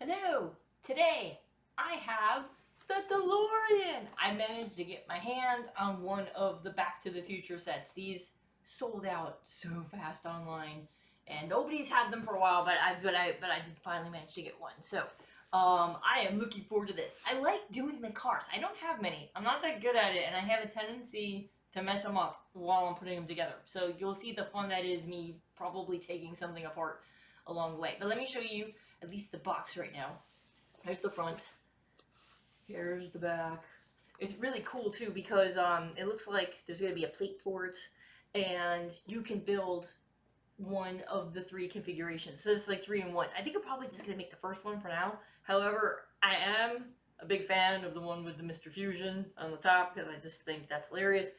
Hello! Today I have the DeLorean! I managed to get my hands on one of the Back to the Future sets. These sold out so fast online, and nobody's had them for a while, but I did finally manage to get one. So, I am looking forward to this. I like doing the cars. I don't have many. I'm not that good at it, and I have a tendency to mess them up while I'm putting them together. So you'll see the fun that is me probably taking something apart along the way. But let me show you at least the box right now. Here's the front. Here's the back. It's really cool too because it looks like there's going to be a plate for it, and you can build one of the three configurations. So it's like 3 in 1. I think I'm probably just going to make the first one for now. However, I am a big fan of the one with the Mr. Fusion on the top because I just think that's hilarious.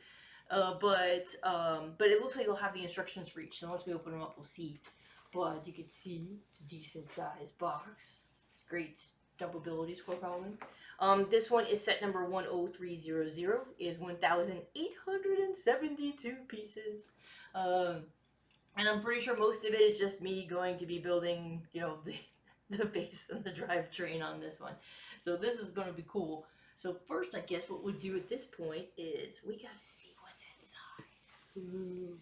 But it looks like it'll have the instructions for each. So once we open them up, we'll see. But you can see it's a decent sized box. It's great. Dumpability score probably. This one is set number 10300. It is 1,872 pieces. And I'm pretty sure most of it is just me going to be building, you know, the base and the drivetrain on this one. So this is going to be cool. So first, I guess what we'll do at this point is we gotta see what's inside. Ooh.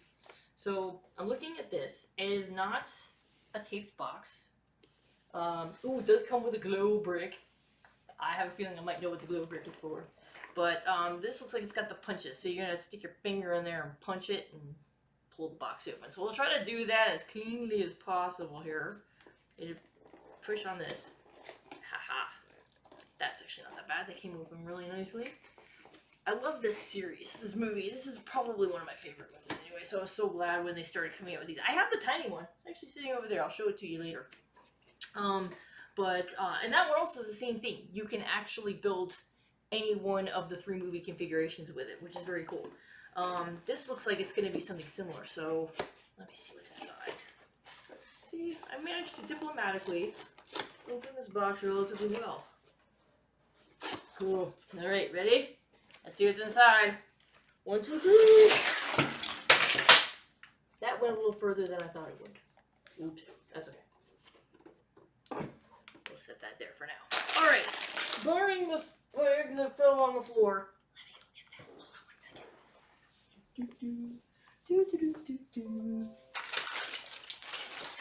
So I'm looking at this. It is not a taped box. Ooh, it does come with a glow brick. I have a feeling I might know what the glow brick is for. But this looks like it's got the punches. So you're going to stick your finger in there and punch it and pull the box open. So we'll try to do that as cleanly as possible here. Push on this. Haha. That's actually not that bad. They came open really nicely. I love this series, this movie. This is probably one of my favorite movies anyway, so I was so glad when they started coming out with these. I have the tiny one. It's actually sitting over there. I'll show it to you later. And that one also is the same thing. You can actually build any one of the 3 movie configurations with it, which is very cool. This looks like it's going to be something similar, so let me see what's inside. See, I managed to diplomatically open this box relatively well. Cool. Alright, ready? Let's see what's inside. 1, 2, 3. That went a little further than I thought it would. Oops, that's okay. We'll set that there for now. Alright, barring the spag that fell on the floor. Let me go get that. Hold on 1 second.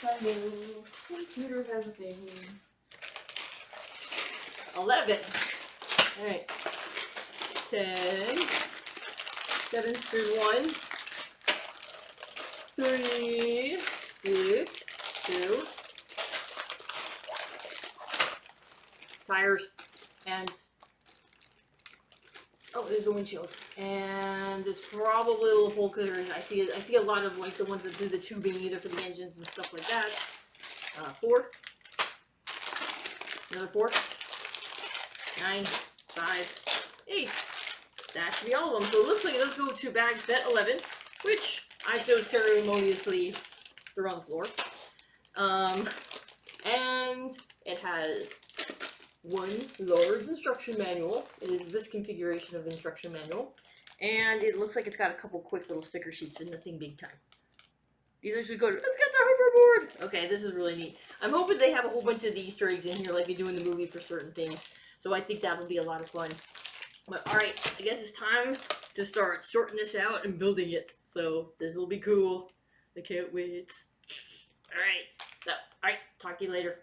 I know. Computers has a thing. 11. Alright. 10, 7 through 1, 3, 6, 2, tires, and, oh, there's the windshield, and it's probably a little hole cutters. I see a lot of, like, the ones that do the tubing, either for the engines and stuff like that. 4, another 4, 9, 5, 8. That should be all of them. So it looks like it does go to bag set 11, which I so ceremoniously threw on the floor. And it has one large instruction manual. It is this configuration of instruction manual. And it looks like it's got a couple quick little sticker sheets, but nothing big time. These actually go to, let's get the hoverboard! Okay, this is really neat. I'm hoping they have a whole bunch of the Easter eggs in here like they do in the movie for certain things. So I think that will be a lot of fun. But alright, I guess it's time to start sorting this out and building it. So this will be cool. I can't wait. Alright, talk to you later.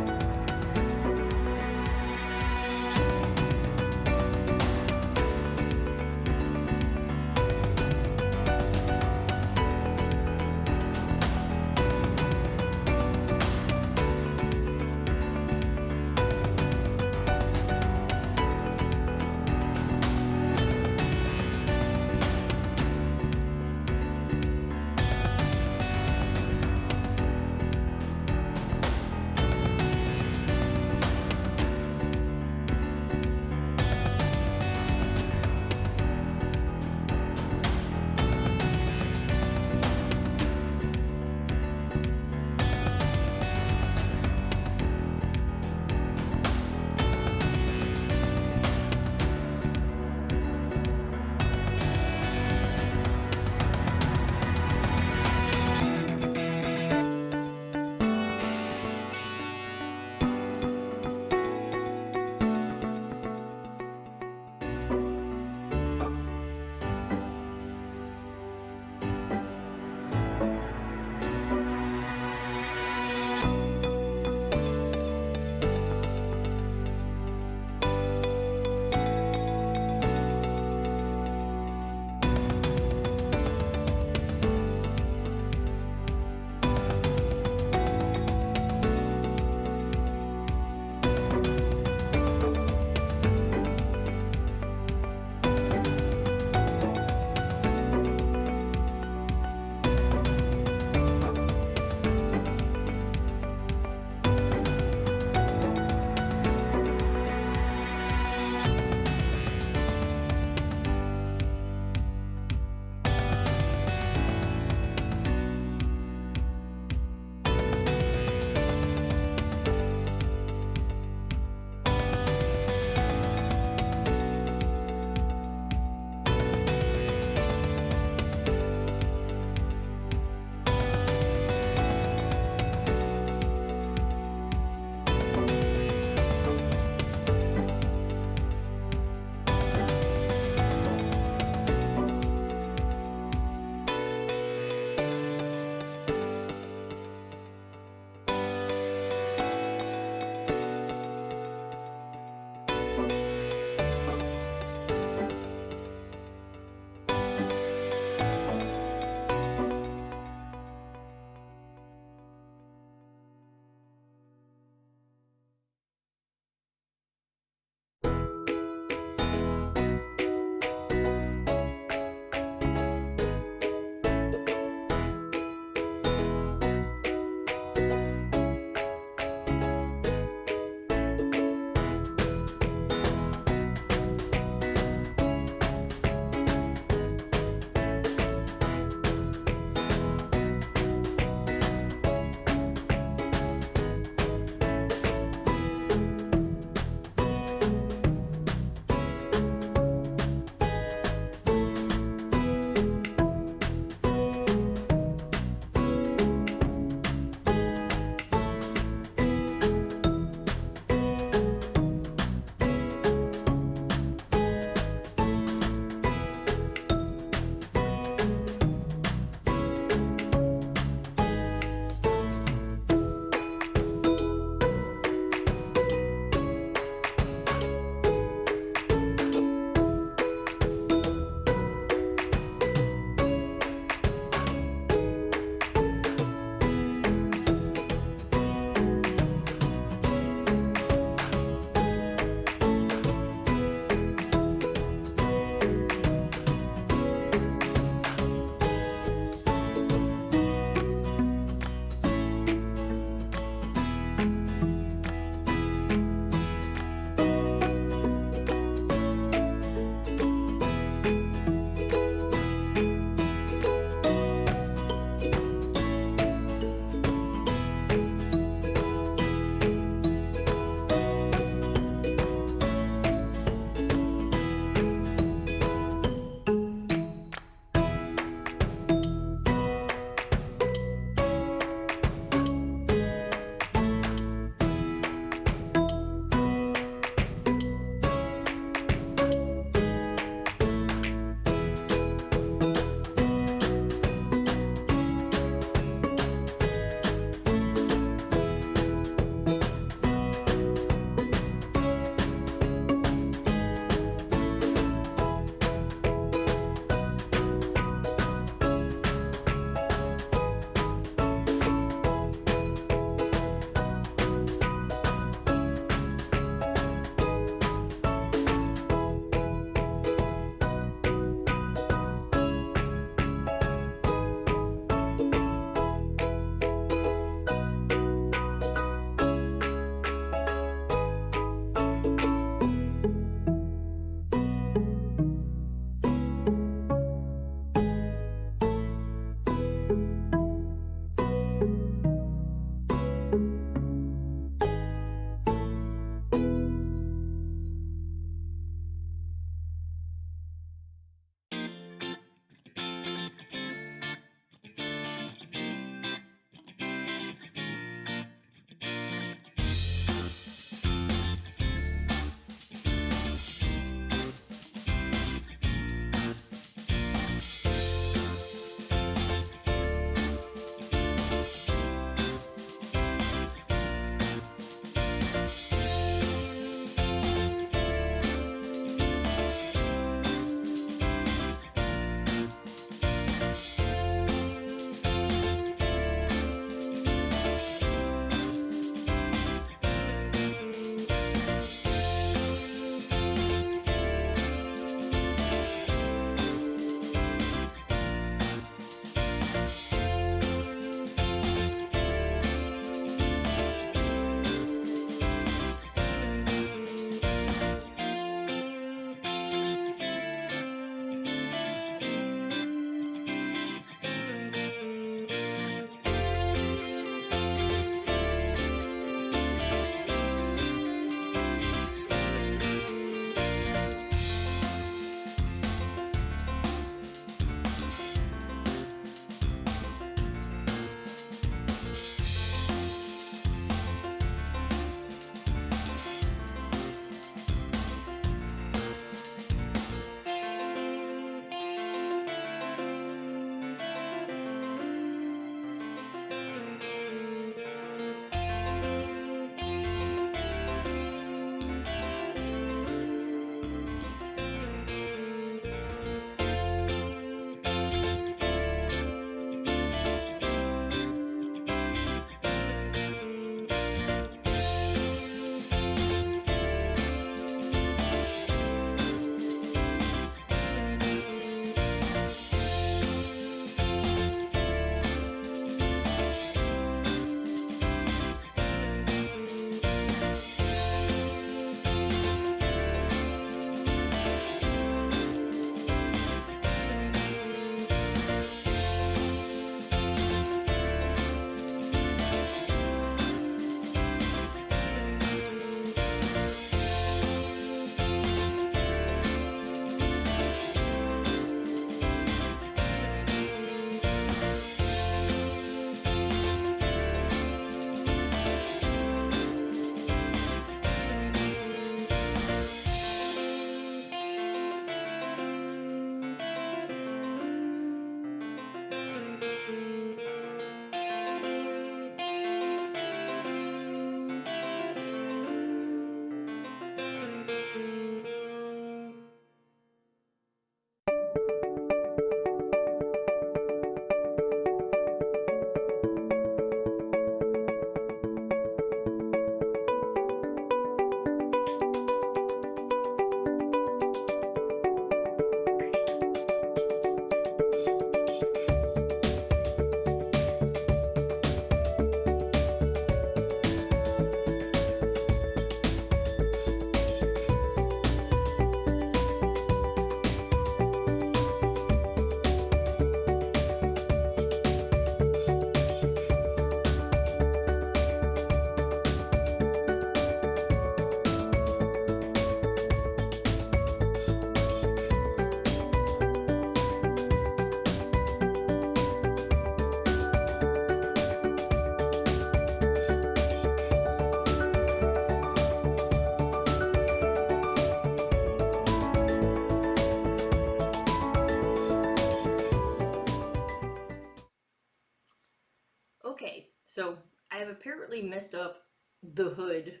Okay, so I have apparently messed up the hood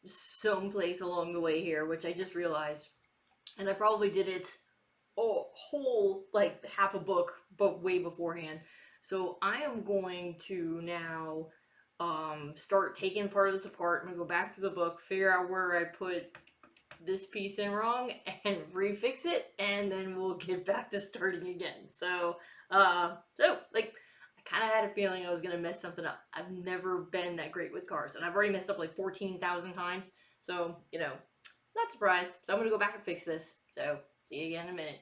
someplace along the way here, which I just realized. And I probably did it a whole, like, half a book, but way beforehand. So I am going to now start taking part of this apart. I'm going to go back to the book, figure out where I put this piece in wrong, and refix it, and then we'll get back to starting again. Like, I kind of had a feeling I was gonna mess something up. I've never been that great with cars, and I've already messed up like 14,000 times. So, not surprised. So I'm gonna go back and fix this. So, see you again in a minute.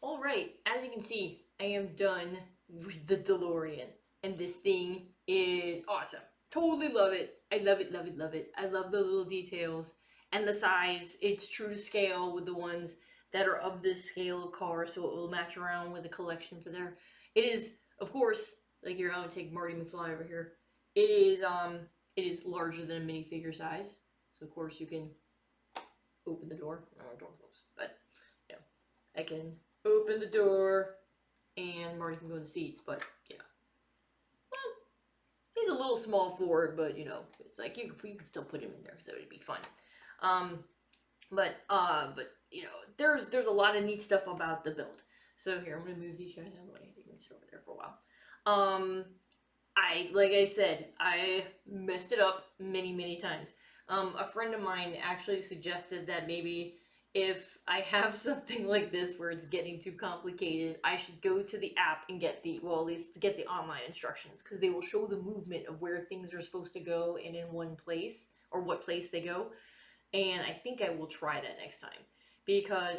Alright, as you can see, I am done with the DeLorean. And this thing is awesome. Totally love it. I love it, love it, love it. I love the little details and the size. It's true to scale with the ones that are of this scale of car, so it will match around with the collection for there. It is, of course, like here, I'm gonna take Marty McFly over here. It is larger than a minifigure size. So of course you can open the door. Door closed, but I can open the door, and Marty can go in the seat, but, well, he's a little small for it, but, it's like, you could still put him in there, so it'd be fun. But, there's a lot of neat stuff about the build. So here, I'm gonna move these guys out of the way. They can sit over there for a while. Like I said, I messed it up many, many times. A friend of mine actually suggested that maybe if I have something like this where it's getting too complicated, I should go to the app and get at least get the online instructions, because they will show the movement of where things are supposed to go and in one place, or what place they go. And I think I will try that next time, because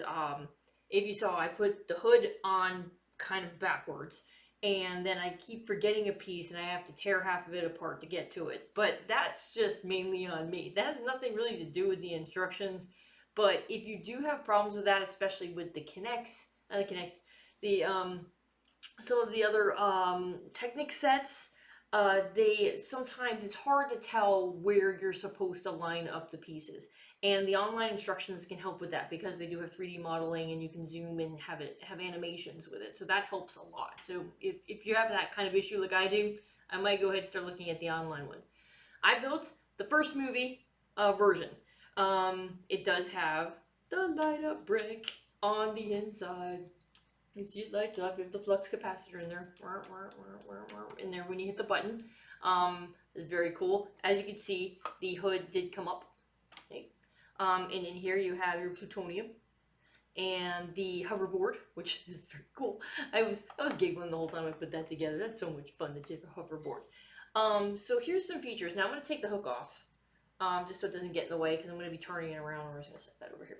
if you saw, I put the hood on kind of backwards, and then I keep forgetting a piece and I have to tear half of it apart to get to it. But that's just mainly on me. That has nothing really to do with the instructions. But if you do have problems with that, especially with the some of the other Technic sets, sometimes it's hard to tell where you're supposed to line up the pieces. And the online instructions can help with that, because they do have 3D modeling and you can zoom and have animations with it. So that helps a lot. So if you have that kind of issue like I do, I might go ahead and start looking at the online ones. I built the first movie version. It does have the light up brick on the inside. You see it lights up. You have the flux capacitor in there. In there when you hit the button. It's very cool. As you can see, the hood did come up. Okay. And in here you have your plutonium and the hoverboard, which is very cool. I was giggling the whole time I put that together. That's so much fun that you have a hoverboard. So here's some features. Now I'm going to take the hook off. just so it doesn't get in the way, because I'm going to be turning it around. I'm just going to set that over here.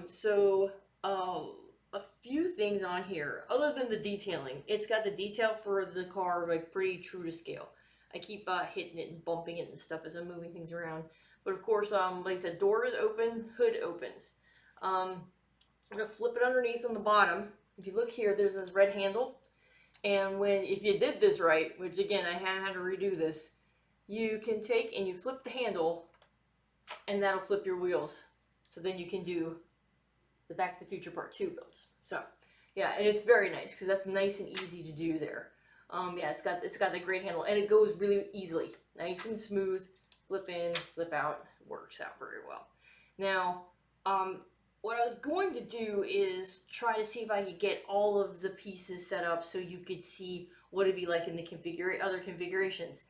So a few things on here, other than the detailing. It's got the detail for the car like pretty true to scale. I keep hitting it and bumping it and stuff as I'm moving things around. But of course, like I said, door is open, hood opens. I'm going to flip it underneath on the bottom. If you look here, there's this red handle. And if you did this right, which again, I had to redo this, you can take and you flip the handle, and that'll flip your wheels. So then you can do the Back to the Future Part 2 builds. So yeah, and it's very nice because that's nice and easy to do there. Yeah, it's got the great handle, and it goes really easily, nice and smooth. Flip in, flip out, works out very well. Now, what I was going to do is try to see if I could get all of the pieces set up so you could see what it'd be like in the other configurations.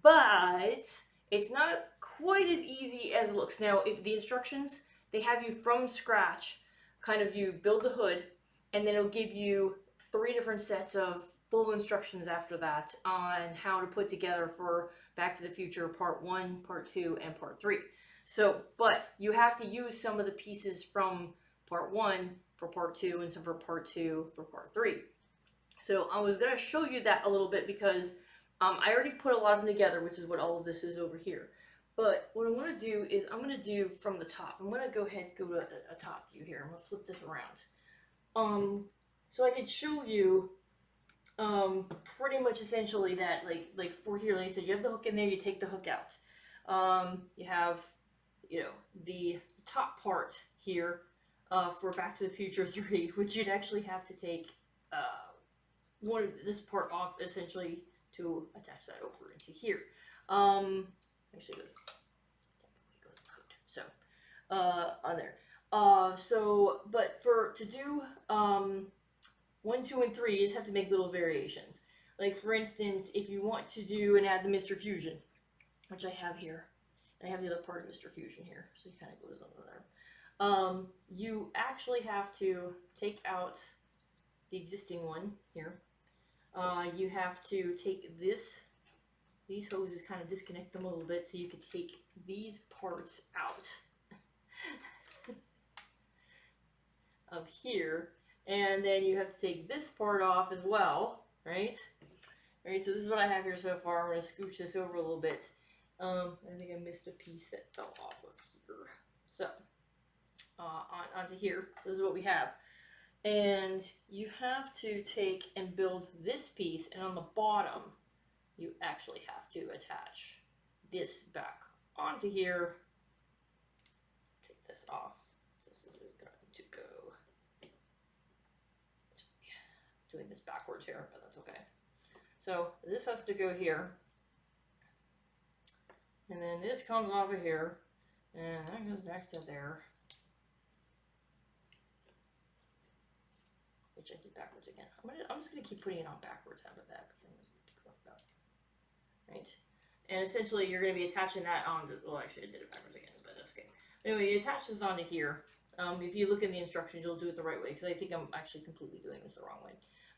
But it's not quite as easy as it looks. Now, if the instructions, they have you from scratch, kind of you build the hood, and then it'll give you 3 different sets of full instructions after that on how to put together for Back to the Future Part 1, Part 2, and Part 3. So, but you have to use some of the pieces from Part 1 for Part 2 and some for Part 2 for Part 3. So I was going to show you that a little bit because I already put a lot of them together, which is what all of this is over here. But what I want to do is I'm going to do from the top. I'm going to go ahead and go to a top view here. I'm going to flip this around. So I can show you pretty much essentially that like for here, like I said, you have the hook in there, you take the hook out. You have, you know, the top part here for Back to the Future 3, which you'd actually have to take this part off essentially to attach that over into here. Actually, it goes out. So on there. So, but to do 1, 2, and 3, you just have to make little variations. Like for instance, if you want to do and add the Mr. Fusion, which I have here. I have the other part of Mr. Fusion here, so he kind of goes over there. You actually have to take out the existing one here. You have to take these hoses, kind of disconnect them a little bit so you can take these parts out of here, and then you have to take this part off as well, right? Right, so this is what I have here so far. I'm going to scooch this over a little bit. I think I missed a piece that fell off of here. So, onto here, this is what we have. And you have to take and build this piece, and on the bottom, you actually have to attach this back onto here. Take this off. This is going to go. Doing this backwards here, but that's okay. So this has to go here. And then this comes off of here, and that goes back to there. Which I did backwards again. I'm just gonna keep putting it on backwards. How about that? Right. And essentially, you're gonna be attaching that onto. Well, actually, I did it backwards again, but that's okay. Anyway, you attach this onto here. If you look in the instructions, you'll do it the right way, because I think I'm actually completely doing this the wrong way,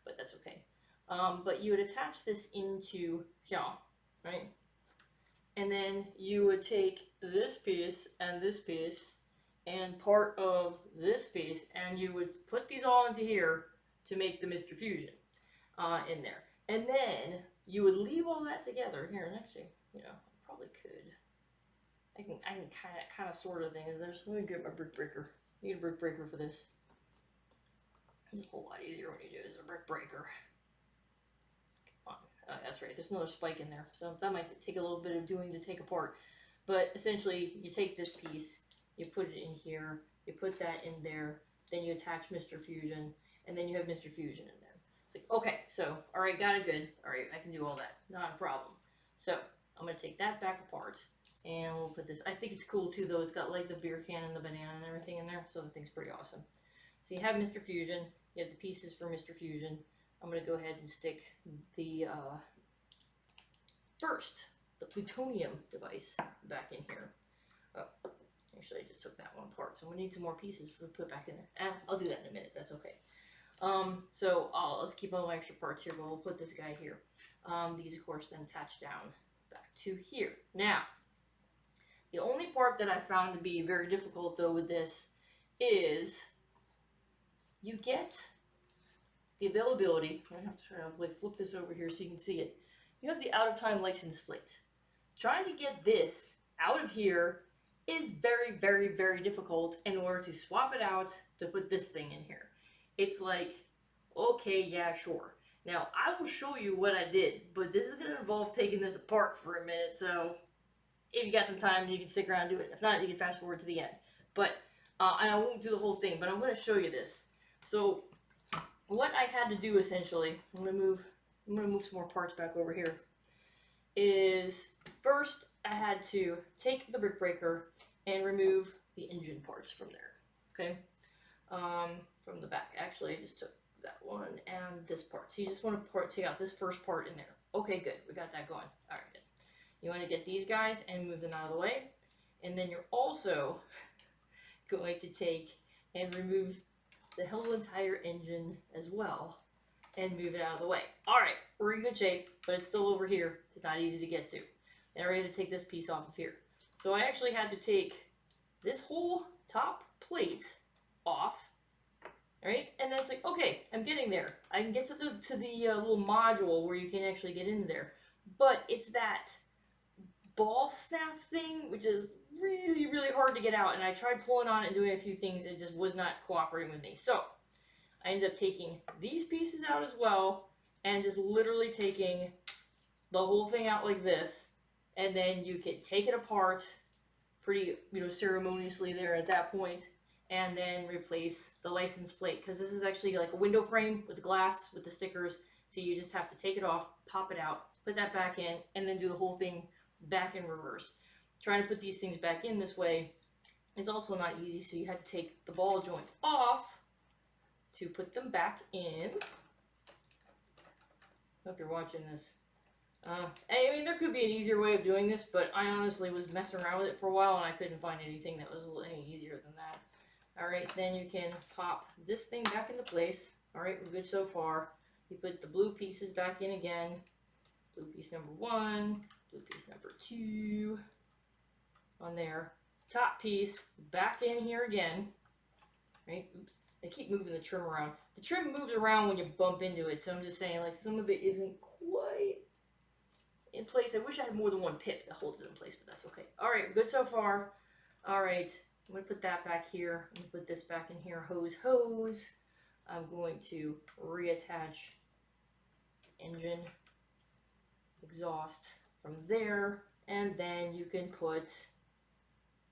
but that's okay. But you would attach this into here, right? And then you would take this piece and part of this piece, and you would put these all into here to make the Mr. Fusion in there. And then you would leave all that together here. And actually, you know, I probably could. I can kind of sort of thing. Let me get my brick breaker. You need a brick breaker for this. It's a whole lot easier when you do it as a brick breaker. That's right, there's another spike in there, so that might take a little bit of doing to take apart. But essentially, you take this piece, you put it in here, you put that in there, then you attach Mr. Fusion, and then you have Mr. Fusion in there. It's like, okay, so, alright, got it good. Alright, I can do all that. Not a problem. So, I'm going to take that back apart, and we'll put this. I think it's cool, too, though. It's got, like, the beer can and the banana and everything in there, so the thing's pretty awesome. So, you have Mr. Fusion. You have the pieces for Mr. Fusion. I'm going to go ahead and stick the the plutonium device back in here. Oh, actually I just took that one apart, so we need some more pieces to put back in there. I'll do that in a minute, that's okay. So let's keep all my extra parts here, but we'll put this guy here. These of course then attach down back to here. Now, The only part that I found to be very difficult though with this is you get the availability. I'm going to try to like flip this over here so you can see it. You have the out of time license plate. Trying to get this out of here is very, very, very difficult in order to swap it out to put this thing in here. It's like, okay, yeah, sure. Now, I will show you what I did, but this is going to involve taking this apart for a minute, so if you got some time, you can stick around and do it. If not, you can fast forward to the end. But, and I won't do the whole thing, but I'm going to show you this. So, what I had to do essentially, I'm going to move some more parts back over here, is first I had to take the brick breaker and remove the engine parts from there, okay? From the back. Actually, I just took that one and this part. So you just want to take out this first part in there. Okay, good. We got that going. All right, good. You want to get these guys and move them out of the way. And then you're also going to take and remove the whole entire engine as well and move it out of the way. All right, we're in good shape, but it's still over here. It's not easy to get to. And we're going to take this piece off of here. So I actually had to take this whole top plate off, right? And then it's like, okay, I'm getting there. I can get to the little module where you can actually get into there. But it's that ball snap thing, which is really, really hard to get out. And I tried pulling on it and doing a few things. It just was not cooperating with me. So I ended up taking these pieces out as well and just literally taking the whole thing out like this. And then you can take it apart pretty, ceremoniously there at that point, and then replace the license plate, because this is actually like a window frame with glass with the stickers, so you just have to take it off, pop it out, put that back in, and then do the whole thing back in reverse. Trying to put these things back in this way is also not easy, so you had to take the ball joints off to put them back in. Hope you're watching this. I mean, there could be an easier way of doing this, but I honestly was messing around with it for a while and I couldn't find anything that was any easier than that. Alright, then you can pop this thing back into place. Alright, we're good so far. You put the blue pieces back in again. Blue piece number 1, blue piece number 2 on there. Top piece back in here again. Right? Oops. I keep moving the trim around. The trim moves around when you bump into it, so I'm just saying, like, some of it isn't quite in place. I wish I had more than one pip that holds it in place, but that's okay. Alright, good so far. Alright, I'm going to put that back here. I'm going to put this back in here. Hose. I'm going to reattach engine, exhaust from there, and then you can put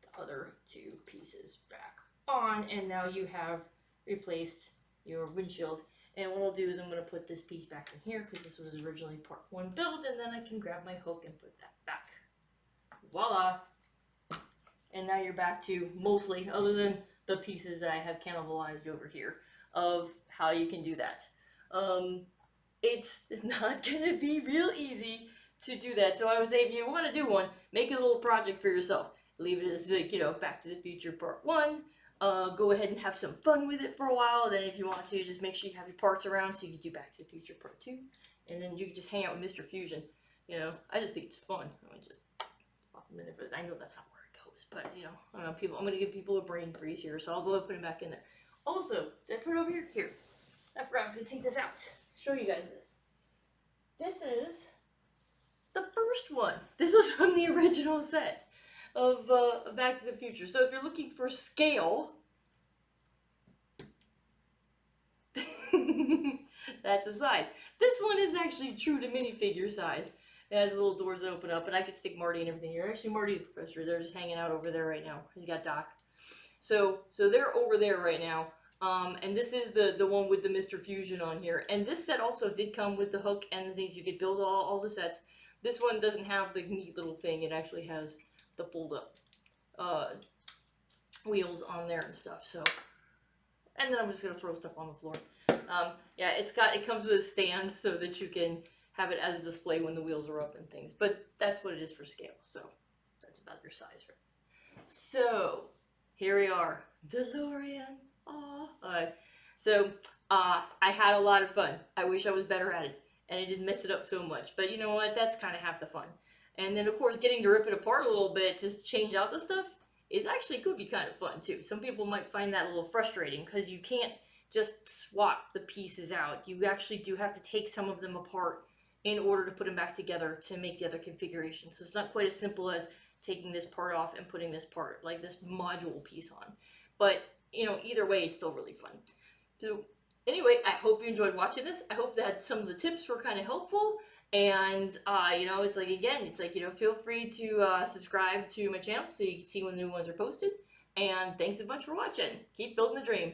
the other two pieces back on, and now you have replaced your windshield. And what I'll do is I'm going to put this piece back in here because this was originally part 1 build, and then I can grab my hook and put that back. Voila! And now you're back to mostly, other than the pieces that I have cannibalized over here, of how you can do that. It's not going to be real easy to do that. So I would say if you want to do one, make a little project for yourself. Leave it as, like, Back to the Future Part 1. Go ahead and have some fun with it for a while. Then if you want to, just make sure you have your parts around so you can do Back to the Future Part 2. And then you can just hang out with Mr. Fusion. I just think it's fun. I mean, just pop them in it. I know that's not where it goes, but, I don't know, I'm going to give people a brain freeze here, so I'll go ahead and put him back in there. Also, did I put it over here? Here. I forgot I was going to take this out. Show you guys this. This is the first one. This was from the original set of Back to the Future. So if you're looking for scale, that's the size. This one is actually true to minifigure size. It has little doors that open up, and I could stick Marty and everything here. Actually, Marty the Professor, they're just hanging out over there right now. He's got Doc. So they're over there right now. And this is the one with the Mr. Fusion on here. And this set also did come with the hook and the things. You could build all the sets. This one doesn't have the neat little thing. It actually has the fold-up wheels on there and stuff. So, and then I'm just gonna throw stuff on the floor. Yeah, it comes with a stand so that you can have it as a display when the wheels are up and things. But that's what it is for scale. So that's about your size for it. So here we are, DeLorean. Alright. So I had a lot of fun. I wish I was better at it, and I didn't mess it up so much. But you know what? That's kind of half the fun. And then of course getting to rip it apart a little bit to change out the stuff is actually could be kind of fun too. Some people might find that a little frustrating because you can't just swap the pieces out. You actually do have to take some of them apart in order to put them back together to make the other configuration. So it's not quite as simple as taking this part off and putting this part, like this module piece on. But, you know, either way, it's still really fun. So anyway, I hope you enjoyed watching this. I hope that some of the tips were kind of helpful. And, you know, it's like, again, it's like, you know, feel free to subscribe to my channel so you can see when new ones are posted. And thanks a bunch for watching. Keep building the dream.